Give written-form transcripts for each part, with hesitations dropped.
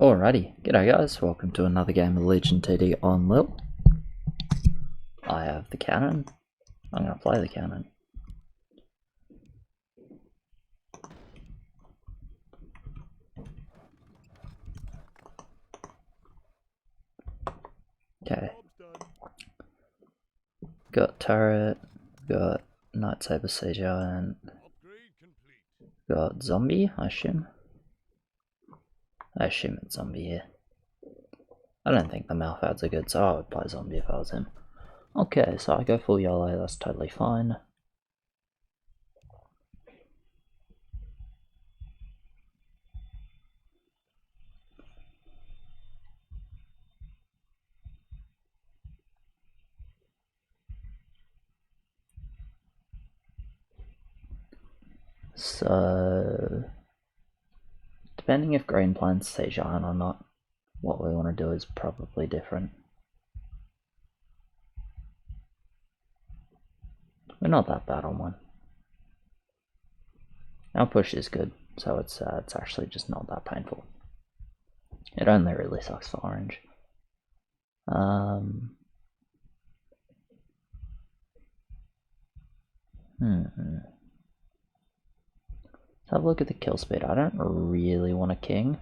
Alrighty, g'day guys, welcome to another game of Legion TD on LIHL. I have the cannon. I'm going to play the cannon. Okay. Got turret, got Nightsaber Siege Giant, got zombie, I assume. I assume it's zombie here. I don't think the mouth ads are good, so I would play zombie if I was him. Okay, so I go full YOLO, that's totally fine. So, depending if green plans Siege Giant or not, what we want to do is probably different. We're not that bad on one. Our push is good, so it's actually just not that painful. It only really sucks for orange. Let's have a look at the kill speed. I don't really want a king.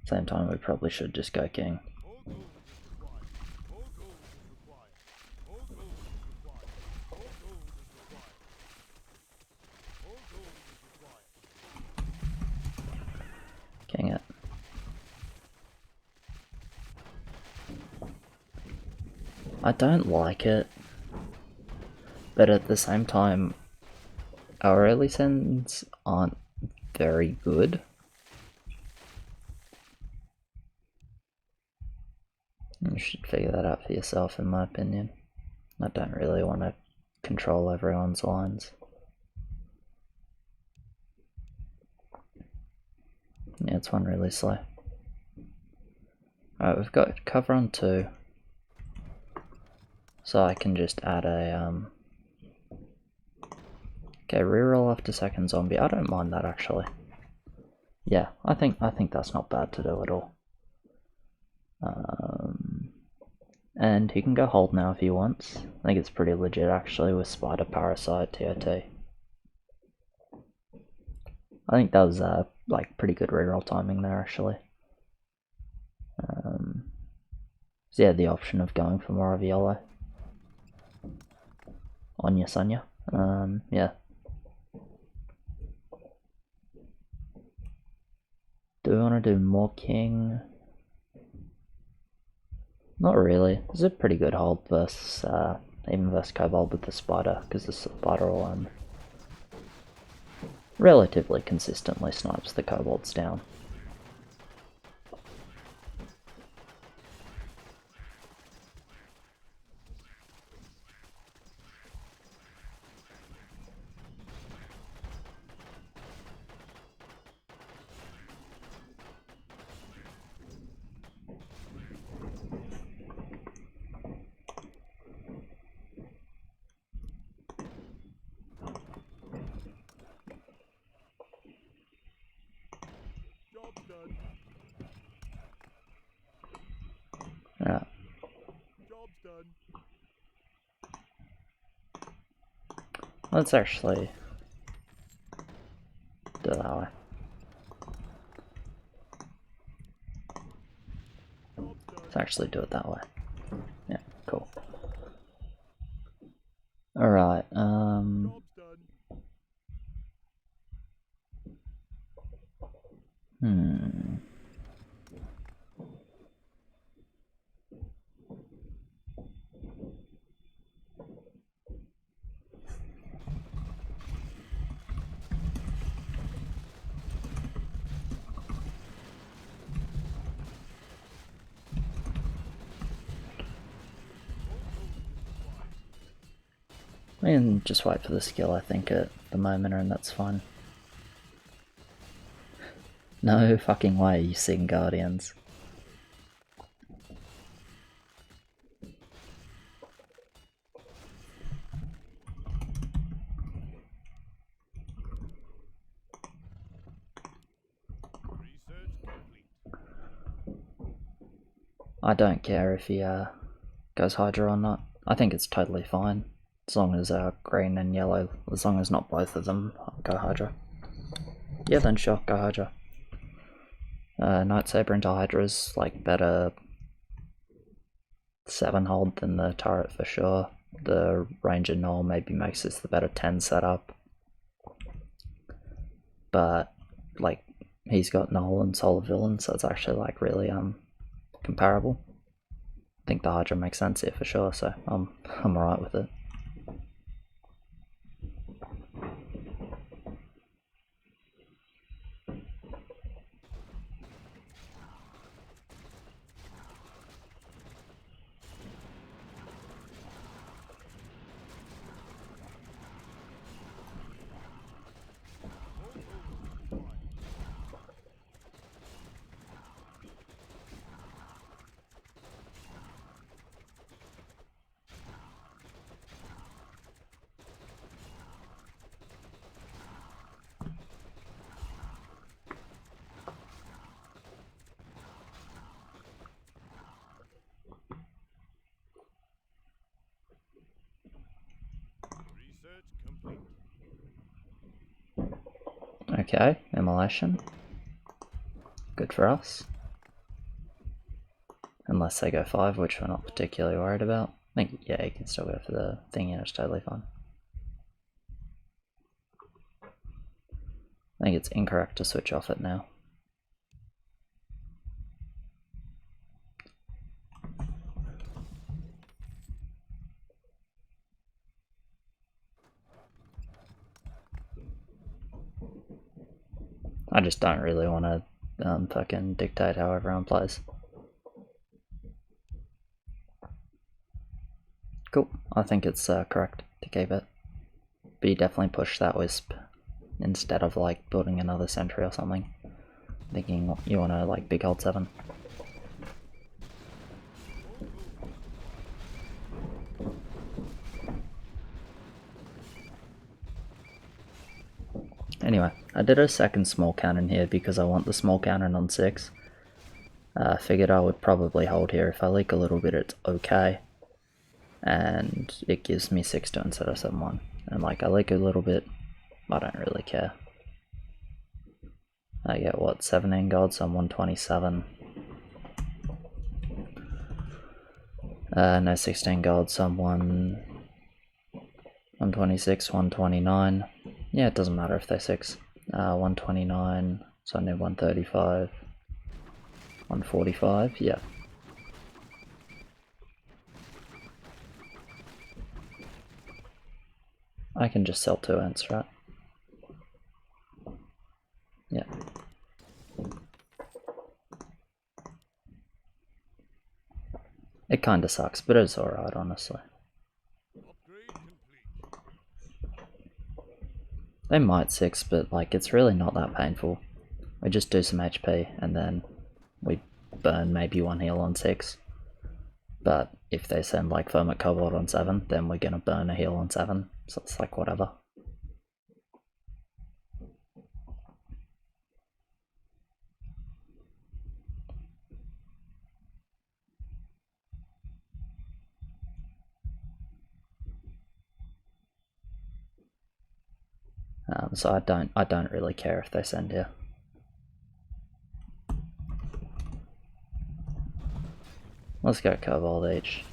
Same time, we probably should just go king. King it. I don't like it, but at the same time, our early sends aren't very good. You should figure that out for yourself, in my opinion. I don't really want to control everyone's lines. Yeah, it's one really slow. Alright, we've got cover on 2. So I can just add a okay, reroll after second zombie. I don't mind that actually. Yeah, I think that's not bad to do at all. And he can go hold now if he wants. I think it's pretty legit actually with Spider, Parasite, TOT. I think that was like pretty good reroll timing there actually. So yeah, the option of going for more of yellow. Onya Sonya. Yeah. Do we want to do more king? Not really. It's a pretty good hold versus even versus Kobold with the spider, because the spider will relatively consistently snipes the kobolds down. Yeah. Let's actually do it that way. Let's actually do it that way. Yeah, cool. Alright, we can just wait for the skill, I think, at the moment, and that's fine. No fucking way, you sing Guardians. I don't care if he goes Hydra or not. I think it's totally fine. As long as green and yellow, as long as not both of them go Hydra. Yeah, then sure, go Hydra. Night Saber into Hydra is like better 7 hold than the turret for sure. The Ranger Null maybe makes this the better 10 setup. But like he's got Null and Solar Villain, so it's actually like really comparable. I think the Hydra makes sense here for sure, so I'm alright with it. Okay, Immolation. Good for us. Unless they go 5, which we're not particularly worried about. I think, yeah, you can still go for the thing, and it's totally fine. I think it's incorrect to switch off it now. I just don't really want to fucking dictate how everyone plays. Cool, I think it's correct to keep it. But you definitely push that Wisp instead of like building another sentry or something. Thinking you want to like big hold 7. Anyway, I did a second small cannon here because I want the small cannon on 6. Figured I would probably hold here. If I leak a little bit, it's okay. And it gives me 6-2 instead of 7-1. And like, I leak a little bit, I don't really care. I get what, 17 gold, so I'm 127. No 16 gold, so I'm 126, 129. Yeah, it doesn't matter if they're 6. 129, so I need 135. 145, yeah. I can just sell 2 ants, right? Yeah. It kinda sucks, but it's alright, honestly. They might 6, but like, it's really not that painful. We just do some HP, and then we burn maybe 1 heal on 6. But if they send like Ferment Cobalt on 7, then we're gonna burn a heal on 7, so it's like whatever. So I don't really care if they send here. Let's go Cobalt each.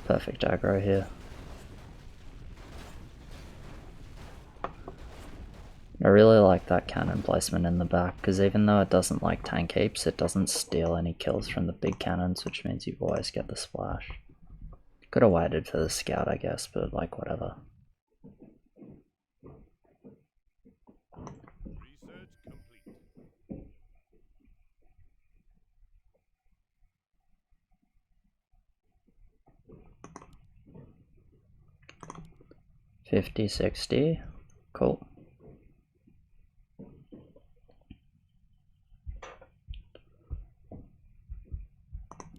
Perfect aggro here. I really like that cannon placement in the back, because even though it doesn't like tank heaps, it doesn't steal any kills from the big cannons, which means you always get the splash. Could have waited for the scout, I guess, but like whatever. $50, $60, cool.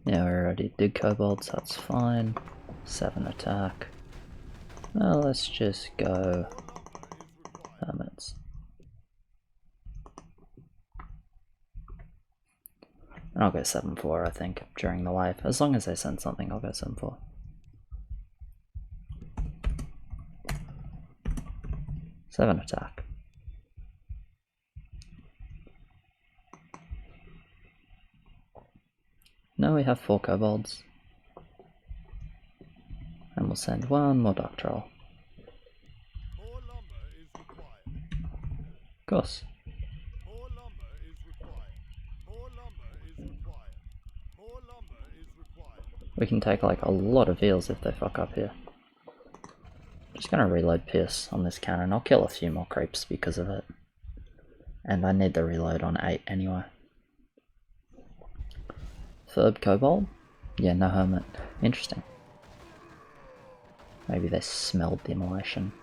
Yeah, we already did kobolds, that's fine. 7 attack. Well, let's just go hermits. And I'll go 7-4, I think, during the wave. As long as they send something, I'll go 7-4. Seven attack. Now we have 4 kobolds. And we'll send 1 more doctoral. Of course. We can take like a lot of eels if they fuck up here. Just gonna reload Pierce on this cannon. I'll kill a few more creeps because of it. And I need the reload on 8 anyway. Third kobold? Yeah, no hermit. Interesting. Maybe they smelled the immolation.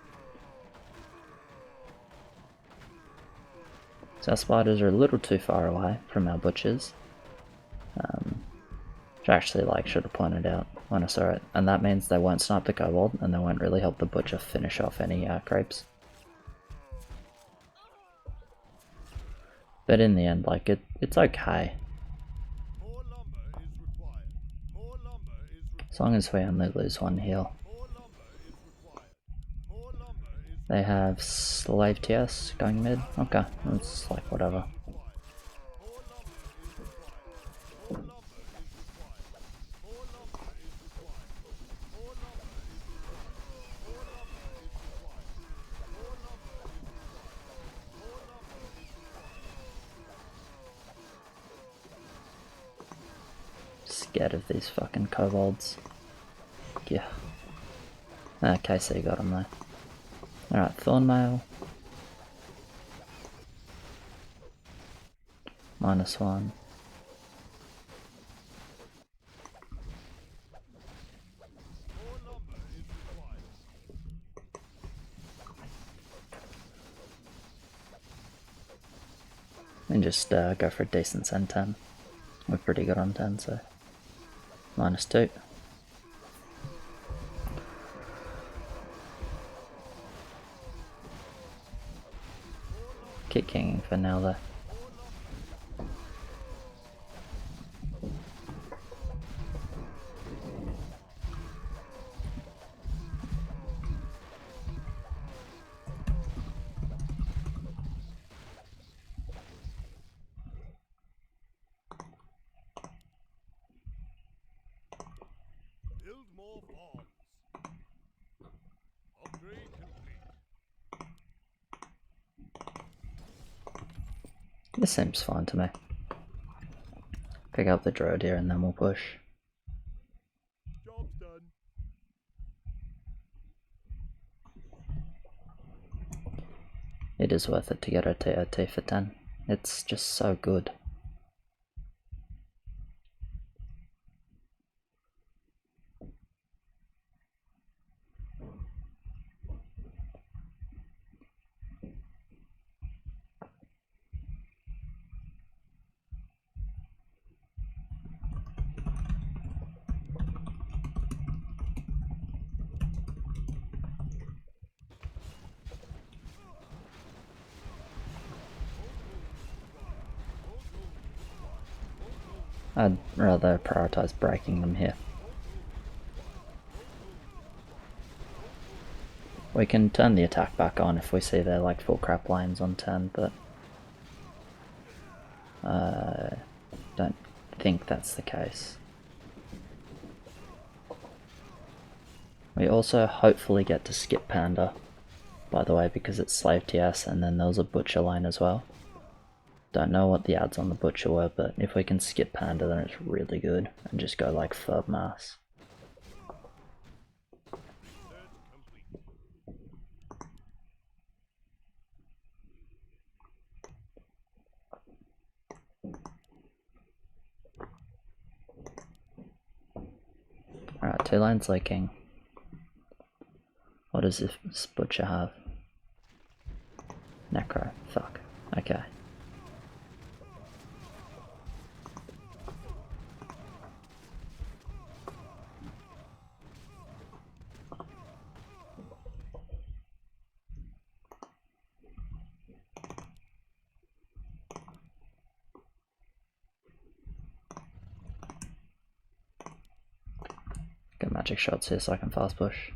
So our spiders are a little too far away from our butchers. Which I actually should have pointed out when I saw it. And that means they won't snipe the kobold and they won't really help the butcher finish off any crepes. But in the end, it's okay. As long as we only lose 1 heal. They have slave TS going mid. Okay, it's like whatever. Scared of these fucking kobolds. Yeah. Okay, so you got him there. Alright, Thornmail. -1. And just go for a decent send 10. We're pretty good on 10, so -2. Keep kinging for now though. This seems fine to me. Pick up the druid here and then we'll push. Job's done. It is worth it to get a TOT for 10. It's just so good. I'd rather prioritize breaking them here. We can turn the attack back on if we see they're like full crap lanes on 10, but don't think that's the case. We also hopefully get to skip Panda, by the way, because it's slave TS and then there was a butcher lane as well. Don't know what the ads on the butcher were, but if we can skip Panda then it's really good and just go like Ferb Mass. Alright, 2 lanes leaking. What does this butcher have? Necro. Fuck. Okay. magic shots here so I can fast push.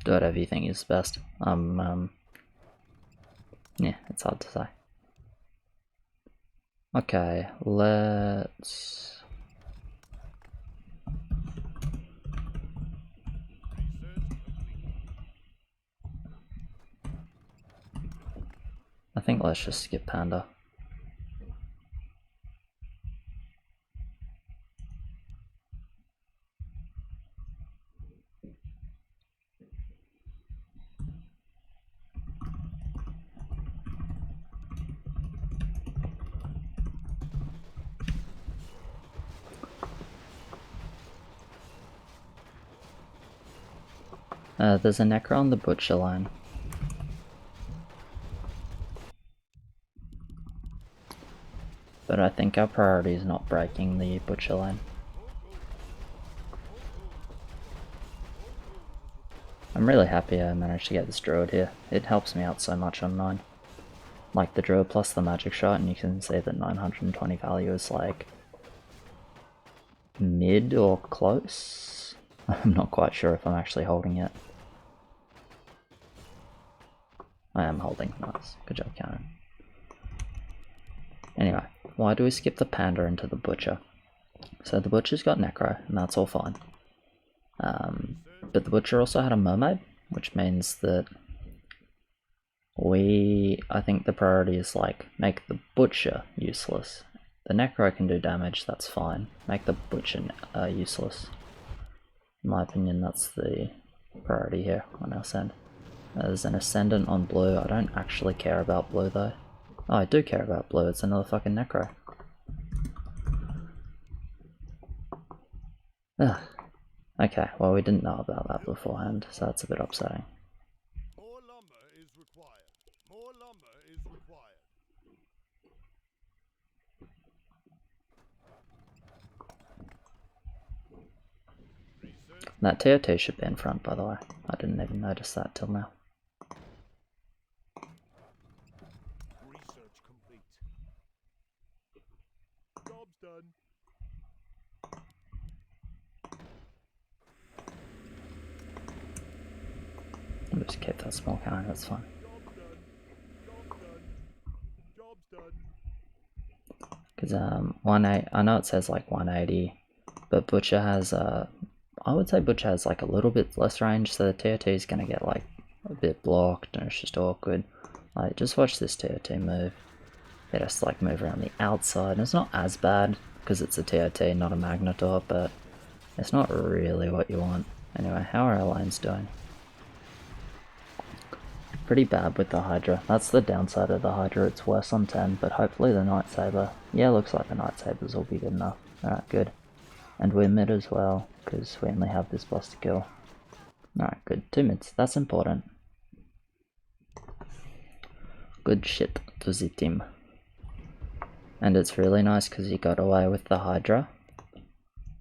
Do whatever you think is best. Yeah, it's hard to say. Okay, let's... I think let's just skip Panda. There's a Necro on the butcher line. But I think our priority is not breaking the butcher line. I'm really happy I managed to get this druid here. It helps me out so much on 9. Like the druid plus the magic shot, and you can see that 920 value is like mid or close. I'm not quite sure if I'm actually holding it. I am holding. Nice. Good job, Cannon. Anyway, why do we skip the panda into the butcher? So the butcher's got necro, and that's all fine. But the butcher also had a mermaid, which means that I think the priority is like, make the butcher useless. The necro can do damage, that's fine. Make the butcher useless. In my opinion, that's the priority here on our send. There's an ascendant on blue. I don't actually care about blue though. Oh, I do care about blue. It's another fucking necro. Ugh. Okay, well we didn't know about that beforehand, so that's a bit upsetting. More lumber is required. More lumber is required. That TOT should be in front, by the way. I didn't even notice that till now. Research complete. Job's done. I'll just keep that small cannon, that's fine. Job's done. Job's done. Job's done. Because I know it says like 180, but Butcher has I would say Butcher has like a little bit less range, so the TOT is gonna get like a bit blocked and it's just awkward. Like, just watch this TOT move. It has to like move around the outside, and it's not as bad because it's a TOT, not a Magnetor, but it's not really what you want. Anyway, how are our lanes doing? Pretty bad with the Hydra. That's the downside of the Hydra, it's worse on 10, but hopefully the Night Saber. Yeah, looks like the Night Sabers will be good enough. Alright, good. And we're mid as well, because we only have this boss to kill. Alright, good. 2 mids. That's important. Good shit to the team. And it's really nice because he got away with the Hydra,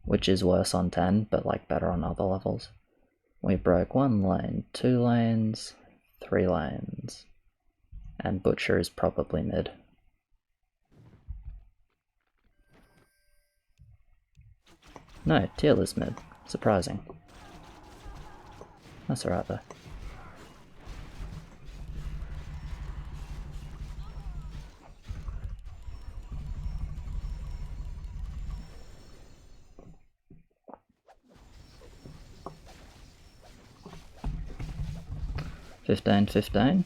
which is worse on 10, but like better on other levels. We broke 1 lane, 2 lanes, 3 lanes, and Butcher is probably mid. No, Teal is mid. Surprising. That's alright though. $15.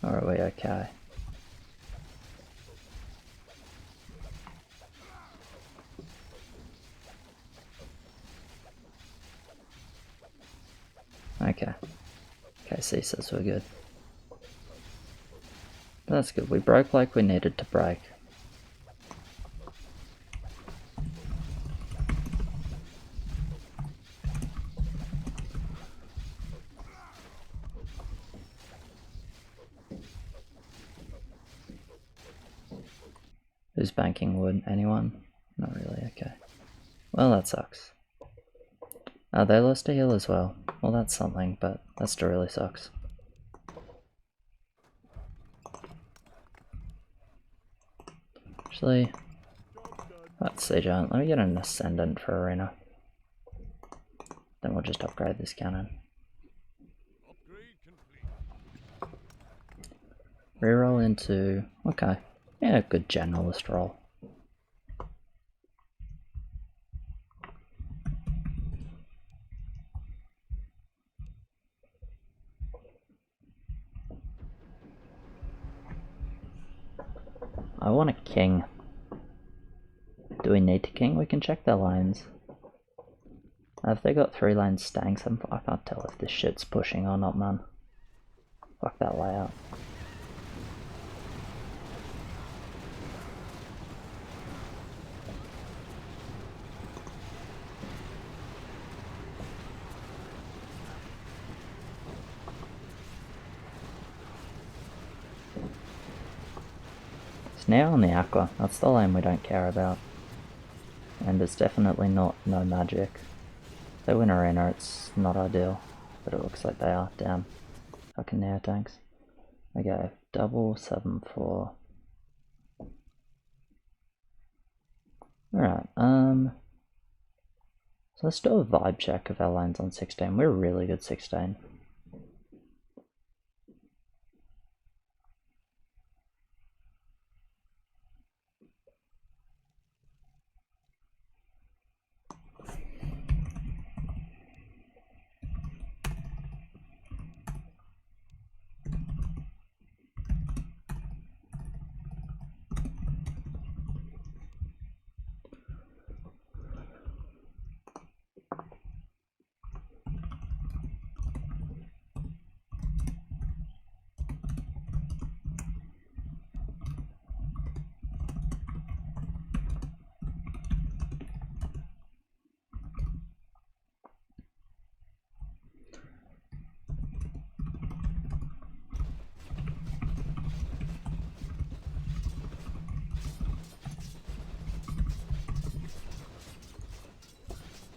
Or are we okay? Okay. KC says we're good. That's good. We broke like we needed to break. Who's banking wood? Anyone? Not really, okay. Well, that sucks. They lost a heal as well. Well, that's something, but that still really sucks. Actually, That's Sea Giant. Let me get an Ascendant for Arena. Then we'll just upgrade this cannon. Reroll into... okay. Yeah, good generalist roll. I want a king. Do we need to king? We can check their lanes. Have they got 3 lanes staying? I can't tell if this shit's pushing or not, man. Fuck that layout. It's now on the Aqua. That's the lane we don't care about. And it's definitely not no magic. If they win Arena, it's not ideal. But it looks like they are. Damn. Fucking Neo tanks. Okay, double 7-4. Alright, so let's do a vibe check of our lanes on 16. We're really good 16.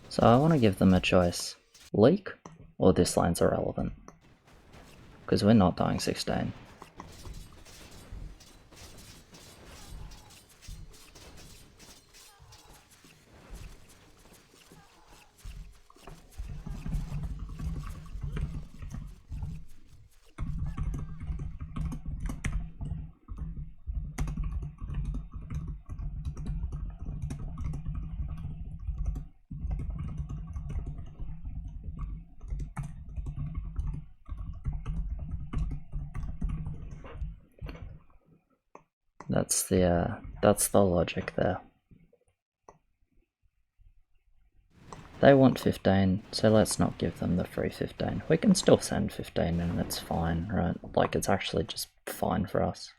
So I want to give them a choice. Leak or this lane's irrelevant. Because we're not dying 16. That's the logic there. They want 15, so let's not give them the free 15. We can still send 15 and it's fine, right? Like, it's actually just fine for us.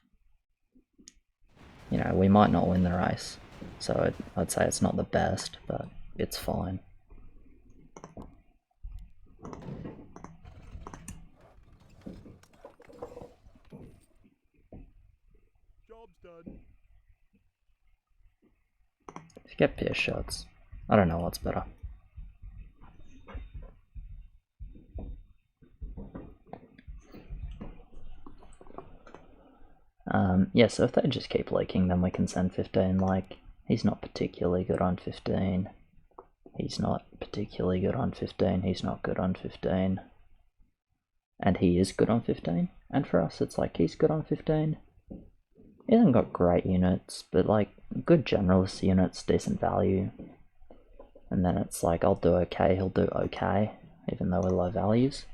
You know, we might not win the race, so I'd say it's not the best, but it's fine. Job's done. If you get pierce shots, I don't know what's better. Yeah, so if they just keep leaking, then we can send 15. Like, he's not particularly good on 15. He's not particularly good on 15. He's not good on 15. And he is good on 15. And for us, it's like, he's good on 15. He hasn't got great units, but like, good generalist units, decent value. And then it's like, I'll do okay, he'll do okay, even though we're low values.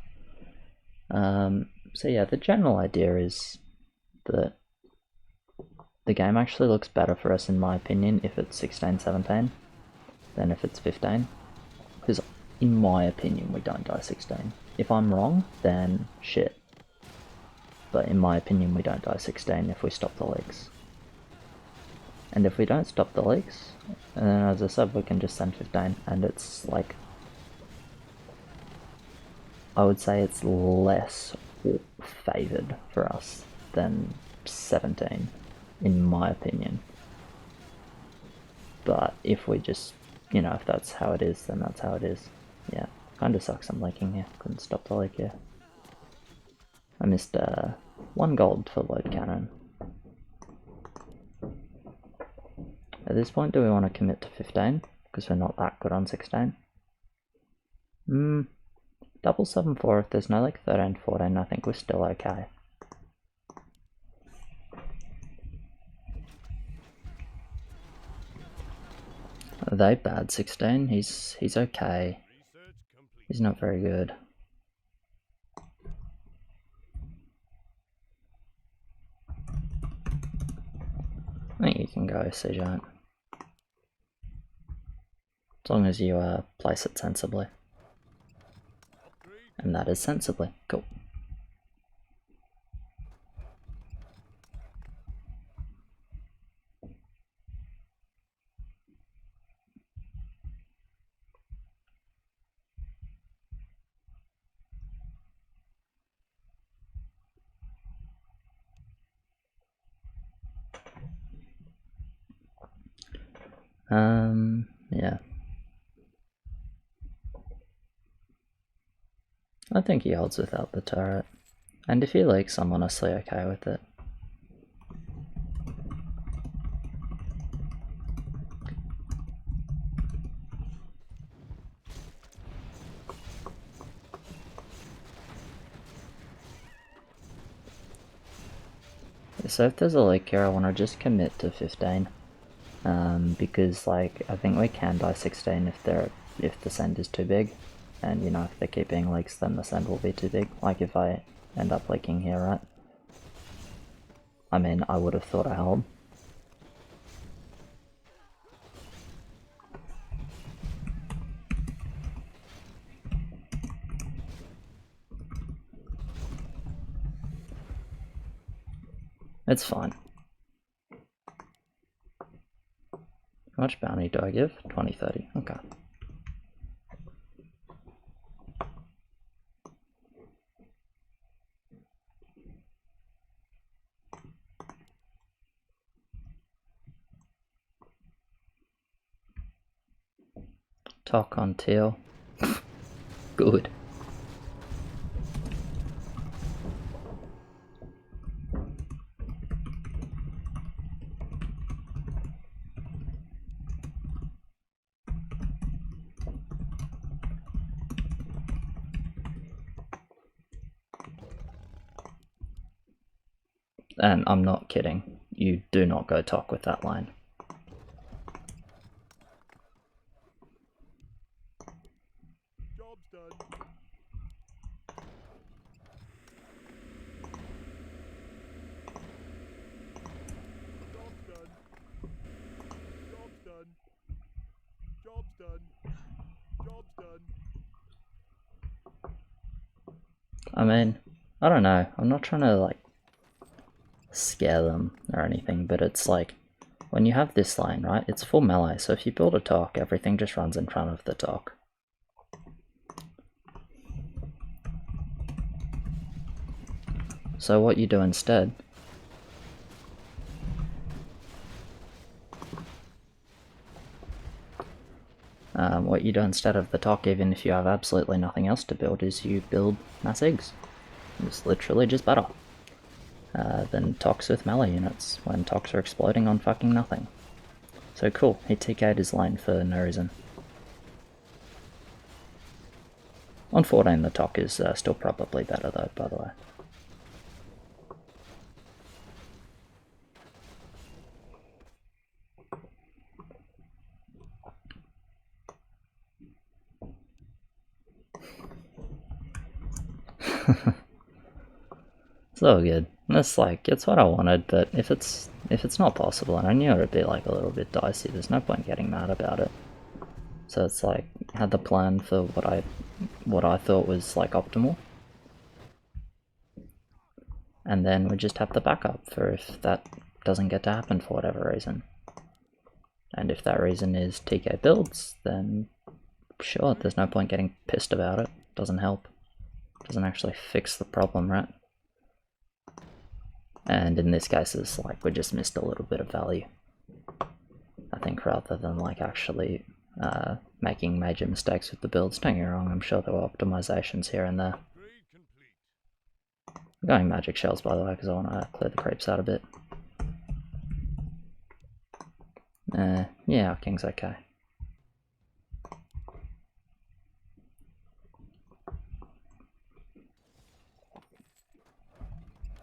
So yeah, the general idea is that the game actually looks better for us, in my opinion, if it's 16-17 than if it's 15. Because in my opinion, we don't die 16. If I'm wrong, then shit. But in my opinion, we don't die 16 if we stop the leaks. And if we don't stop the leaks, then as I said, we can just send 15, and it's like, I would say it's less favoured for us than 17, in my opinion. But if we just, you know, if that's how it is, then that's how it is. Yeah, kinda sucks I'm leaking here, couldn't stop the leak here. I missed 1 gold for load cannon. this point, do we want to commit to 15? Because we're not that good on 16. Double 7-4, if there's no like 13-14, I think we're still okay. Are they bad 16? He's okay. He's not very good. I think you can go, Sea Giant. As long as you place it sensibly. And that is sensibly. Cool. Yeah. I think he holds without the turret. And if he leaks, I'm honestly okay with it. So if there's a leak here, I want to just commit to 15. Because like I think we can die 16 if the send is too big, and you know if they keep being leaks, then the send will be too big. Like if I end up leaking here, right? I mean, I would have thought I held. It's fine. How much bounty do I give? 20, 30. Okay. Talk on teal. Good. And I'm not kidding. You do not go talk with that line. Job's done. Job's done. Job's done. Job's done. Job's done. I mean, I don't know. I'm not trying to like scare them or anything, but it's like when you have this line, right? It's full melee, so if you build a talk, everything just runs in front of the talk. So what you do instead of the talk, even if you have absolutely nothing else to build, is you build mass eggs. It's literally just better than talks with melee units when talks are exploding on fucking nothing. So cool, he TK'd his lane for no reason. On 14 the talk is still probably better though, by the way. It's all good. It's like, it's what I wanted, but if it's not possible, and I knew it would be like a little bit dicey, there's no point getting mad about it. So it's like, had the plan for what I thought was like optimal. And then we just have the backup for if that doesn't get to happen for whatever reason. And if that reason is TK builds, then sure, there's no point getting pissed about it. Doesn't help. Doesn't actually fix the problem, right? And in this case, it's like we just missed a little bit of value. I think rather than like actually making major mistakes with the builds. Don't get me wrong, I'm sure there were optimizations here and there. I'm going magic shells by the way because I want to clear the creeps out a bit. Yeah, our king's okay.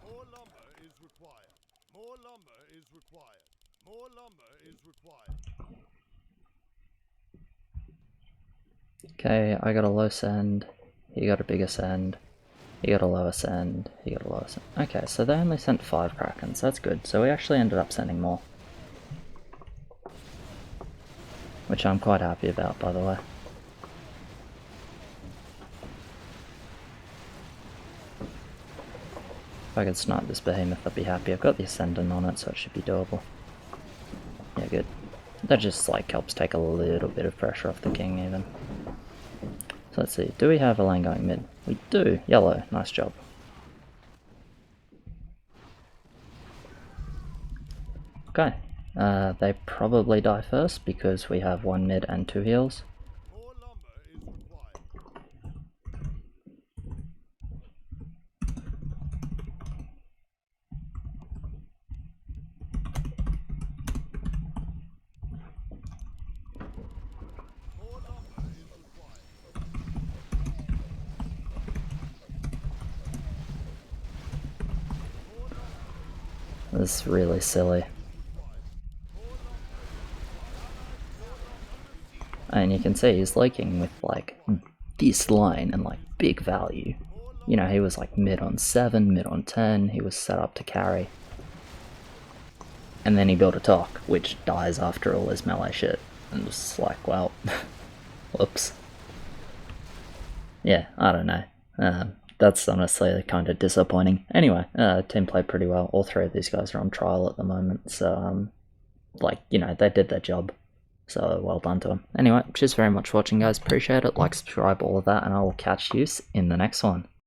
More lumber is required. More lumber is required. More lumber is required. Okay, I got a low send. He got a bigger send. He got a lower send. He got a lower send. Okay, so they only sent 5 Krakens. That's good. So we actually ended up sending more. Which I'm quite happy about, by the way. If I could snipe this behemoth, I'd be happy. I've got the Ascendant on it, so it should be doable. Yeah, good. That just like helps take a little bit of pressure off the king even. So let's see, do we have a lane going mid? We do! Yellow, nice job. Okay, they probably die first because we have 1 mid and 2 heals. More lumber is required. More lumber is required. More lumber This is really silly. And you can see he's leaking with like this line and like big value. You know, he was like mid on 7, mid on 10, he was set up to carry. And then he built a Talk, which dies after all his melee shit. And just like, well, whoops. Yeah, I don't know. That's honestly kind of disappointing. Anyway, team played pretty well. All 3 of these guys are on trial at the moment, so, like, you know, they did their job. So, well done to them. Anyway, cheers very much for watching, guys. Appreciate it. Like, subscribe, all of that, and I will catch you in the next one.